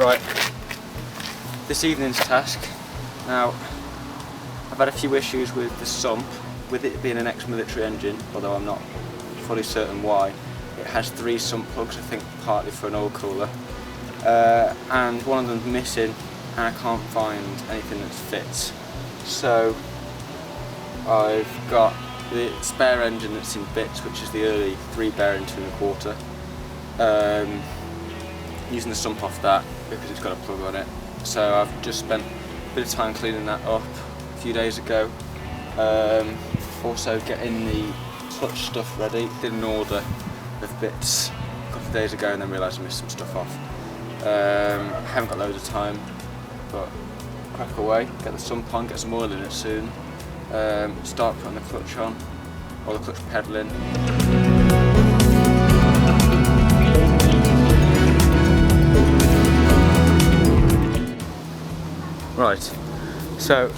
Right, this evening's task. Now, I've had a few issues with the Sump, with it being an ex-military engine, although I'm not fully certain why. It has 3 sump plugs, I think partly for an oil cooler, and one of them's missing, and I can't find anything that fits. So I've got the spare engine that's in bits, which is the early 3 bearing 2 1/4. Using the sump off that because it's got a plug on it. So I've just spent a bit of time cleaning that up a few days ago. Also getting the clutch stuff ready. Did an order of bits a couple of days ago and then realised I missed some stuff off. Haven't got loads of time, but crack away, get the sump on, get some oil in it soon. Start putting the clutch on, or the clutch pedal in. Right, so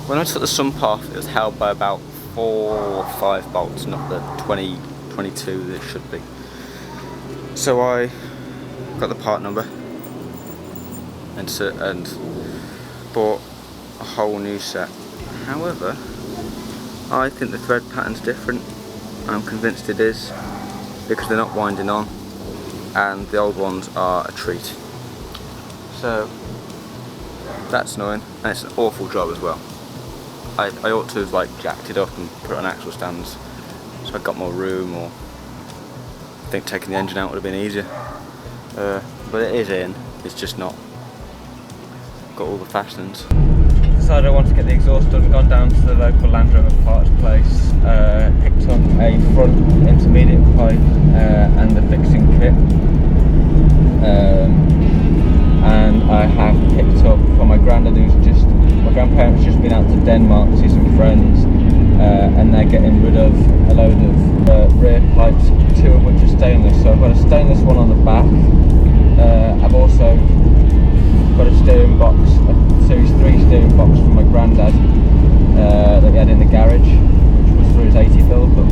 when I took the sump off, it was held by about 4 or 5 bolts, not the 20, 22 that it should be. So I got the part number and bought a whole new set. However, I think the thread pattern's different. I'm convinced it is, because they're not winding on, and the old ones are a treat. So that's annoying, and it's an awful job as well. I ought to have like jacked it up and put it on axle stands so I got more room, or I think taking the engine out would have been easier. But it is in, it's just not got all the fastenings. Decided I wanted to get the exhaust done, gone down to the local Land Rover parts place, picked up a front intermediate pipe and the fixing kit. And I have picked up from my grandparents just been out to Denmark to see some friends, and they're getting rid of a load of rear pipes, 2 of which are stainless. So I've got a stainless one on the back. I've also got a steering box, a Series 3 steering box from my granddad that he had in the garage, which was for his 80 build, but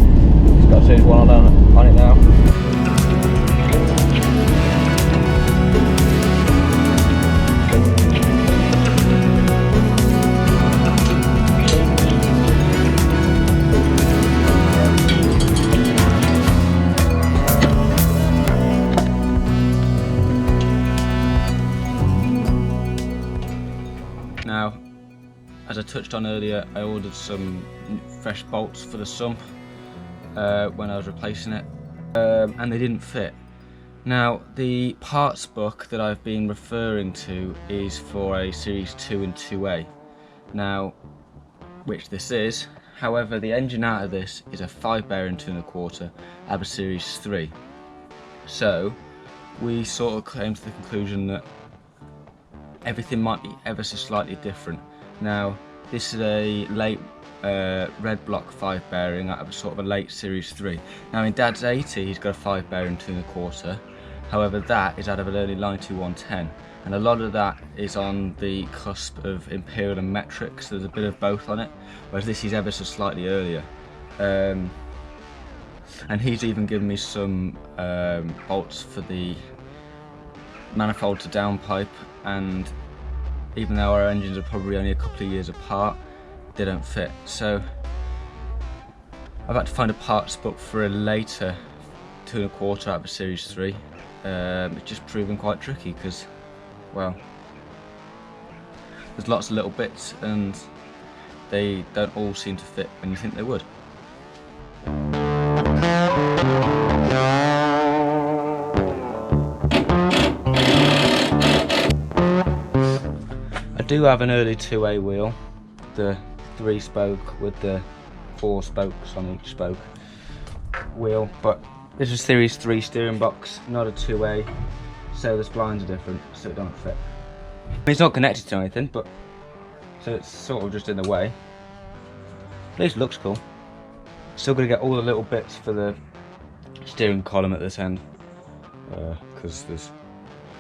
he's got a Series 1 on it now. Now, as I touched on earlier, I ordered some fresh bolts for the sump when I was replacing it, and they didn't fit. Now, the parts book that I've been referring to is for a Series 2 and 2A, now, which this is. However, the engine out of this is a 5 bearing 2 1/4 out of a Series 3. So, we sort of came to the conclusion that everything might be ever so slightly different. Now, this is a late red block 5 bearing out of sort of a late Series 3. Now in Dad's 80, he's got a 5 bearing 2 1/4. However, that is out of an early 9110, and a lot of that is on the cusp of Imperial and Metric, so there's a bit of both on it, whereas this is ever so slightly earlier. And he's even given me some bolts for the manifold to downpipe, and even though our engines are probably only a couple of years apart, they don't fit. So I've had to find a parts book for a later 2 1/4 out of a Series 3. It's just proven quite tricky because, well, there's lots of little bits and they don't all seem to fit when you think they would. I do have an early 2A wheel, the 3-spoke with the 4 spokes on each spoke wheel, but this is a Series 3 steering box, not a 2A, so the splines are different, so it don't fit. It's not connected to anything, but so it's sort of just in the way. At least it looks cool. Still got to get all the little bits for the steering column at this end, because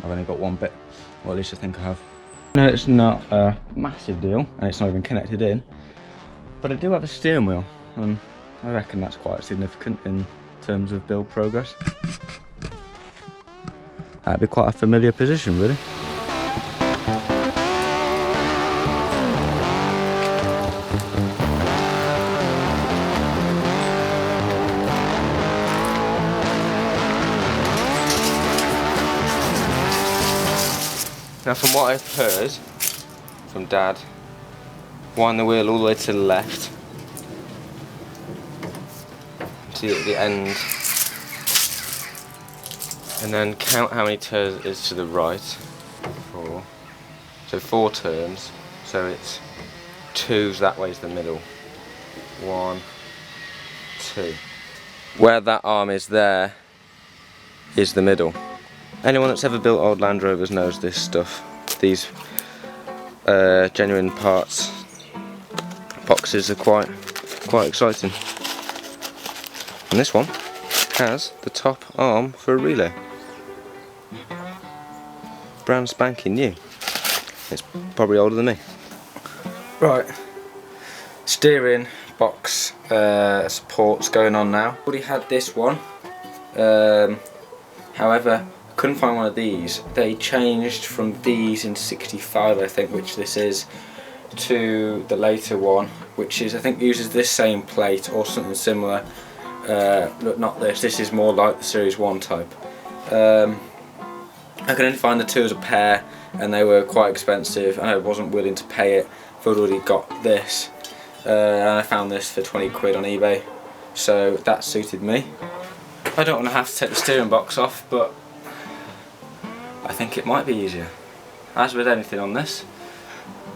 I've only got one bit, or at least I think I have. No, it's not a massive deal, and it's not even connected in, but I do have a steering wheel, and I reckon that's quite significant in terms of build progress. That'd be quite a familiar position, really. Now, from what I've heard from Dad, wind the wheel all the way to the left, see at the end, and then count how many turns it is to the right. 4. So 4 turns, so it's 2's that way is the middle. 1, 2. Where that arm is there is the middle. Anyone that's ever built old Land Rovers knows this stuff. These genuine parts boxes are quite exciting. And this one has the top arm for a relay. Brand spanking new. It's probably older than me. Right, steering box supports going on now. Already had this one. However, couldn't find one of these. They changed from these in 65, I think, which this is, to the later one, which is, I think, uses this same plate or something similar. Look, not this. This is more like the Series 1 type. I could only find the 2 as a pair, and they were quite expensive, and I wasn't willing to pay it if I'd already got this. And I found this for 20 quid on eBay, so that suited me. I don't want to have to take the steering box off, but I think it might be easier. As with anything on this,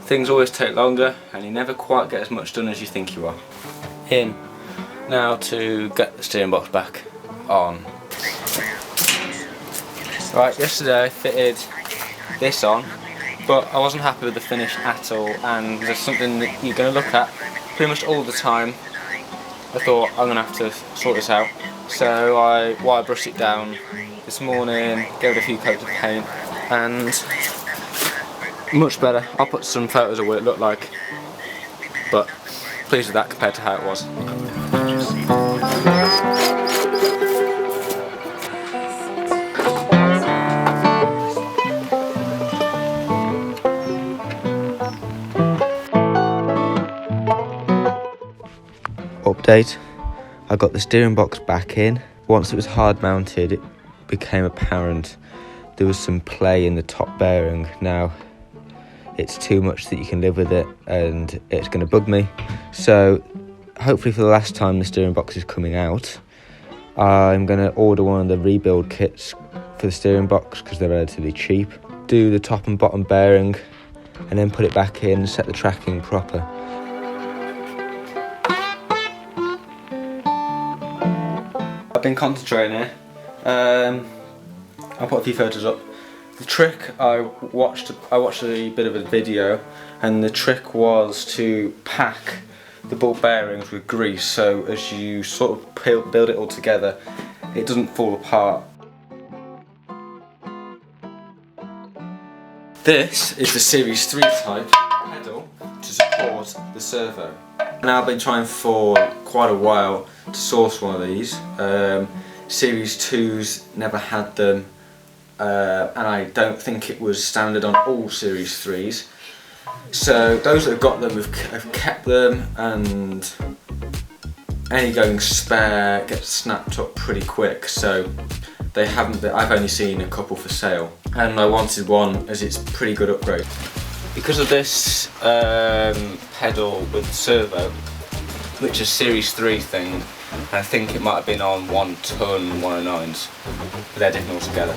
things always take longer and you never quite get as much done as you think you are. In now to get the steering box back on. Right, yesterday I fitted this on, but I wasn't happy with the finish at all, and there's something that you're going to look at pretty much all the time. I thought I'm going to have to sort this out, so I wire brushed it down this morning, gave it a few coats of paint, and much better. I'll put some photos of what it looked like, but pleased with that compared to how it was. Update, I got the steering box back in. Once it was hard mounted, it became apparent there was some play in the top bearing. Now it's too much that you can live with it, and it's going to bug me. So hopefully for the last time the steering box is coming out, I'm going to order one of the rebuild kits for the steering box because they're relatively cheap. Do the top and bottom bearing and then put it back in, set the tracking proper. I've been concentrating here. I'll put a few photos up. The trick, I watched a bit of a video, and the trick was to pack the ball bearings with grease, so as you sort of build it all together, it doesn't fall apart. This is the Series 3 type pedal to support the servo. Now I've been trying for quite a while to source one of these. Series 2s never had them, and I don't think it was standard on all Series 3s. So those that have got them have kept them, and any going spare gets snapped up pretty quick, so they haven't been, I've only seen a couple for sale, and I wanted one as it's a pretty good upgrade. Because of this pedal with servo, which is Series 3 thing, I think it might have been on 1 ton 109s, but they're different altogether.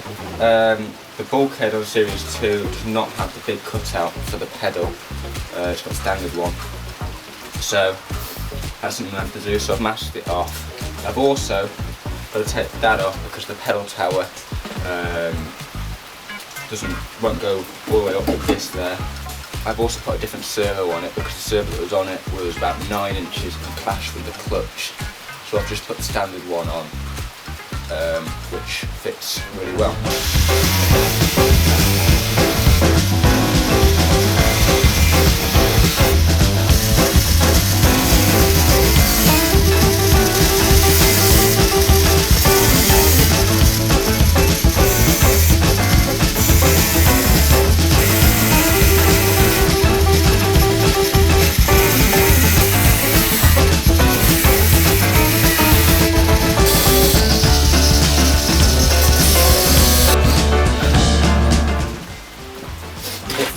The bulkhead on Series 2 does not have the big cutout for the pedal, it's got a standard one. So that's something I have to do, so I've masked it off. I've also got to take that off because the pedal tower won't go all the way up with this there. I've also put a different servo on it because the servo that was on it was about 9 inches and clashed with the clutch. So I've just put the standard one on, which fits really well.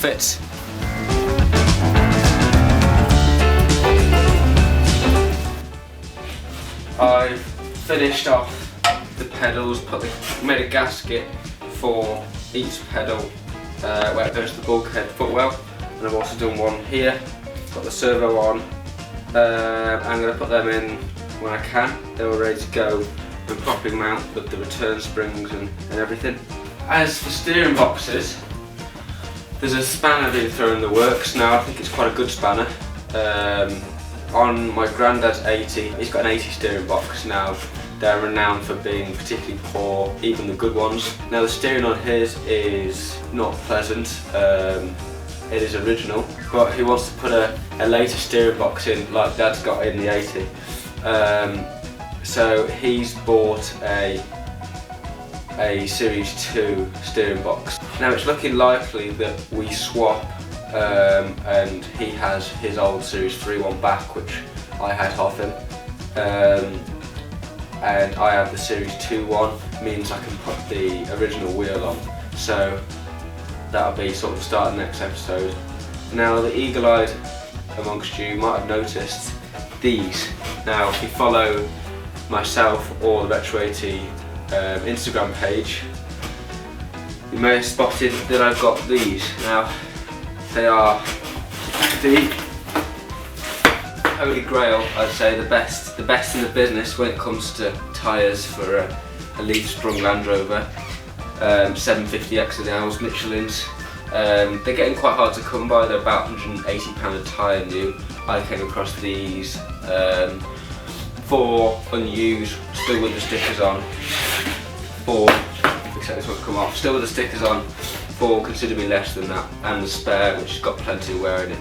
fits. I've finished off the pedals, made a gasket for each pedal where it goes to the bulkhead footwell, and I've also done one here. Got the servo on. I'm going to put them in when I can. They're all ready to go and properly mount with the return springs and everything. As for steering boxes, there's a spanner being thrown in the works now. I think it's quite a good spanner. On my granddad's 80, he's got an 80 steering box now. They're renowned for being particularly poor, even the good ones. Now the steering on his is not pleasant. It is original, but he wants to put a later steering box in like Dad's got in the 80. So he's bought a Series 2 steering box. Now it's looking likely that we swap, and he has his old Series 3 one back, which I had off him, and I have the Series 2 one, means I can put the original wheel on. So that'll be sort of the start of the next episode. Now the eagle-eyed amongst you might have noticed these. Now if you follow myself or the Retro 80 Instagram page, you may have spotted that I've got these. Now they are the holy grail, I'd say, the best in the business when it comes to tyres for a leaf sprung Land Rover. 750 XLs, Michelin's. They're getting quite hard to come by. They're about £180 a tyre new. I came across these for unused, still with the stickers on, for, except this one's come off, still with the stickers on, for considerably less than that, and the spare, which has got plenty of wear in it.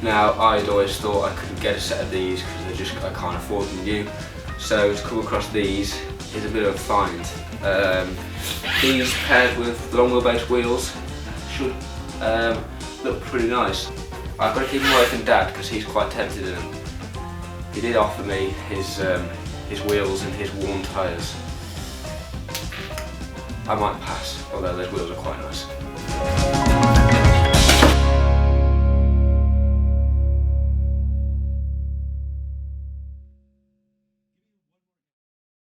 Now I'd always thought I couldn't get a set of these because I can't afford them new, so to come across these is a bit of a find. These paired with the long wheelbase wheels should look pretty nice. I've got to keep them away from Dad because he's quite tempted in them. He did offer me his wheels and his worn tyres. I might pass, although those wheels are quite nice.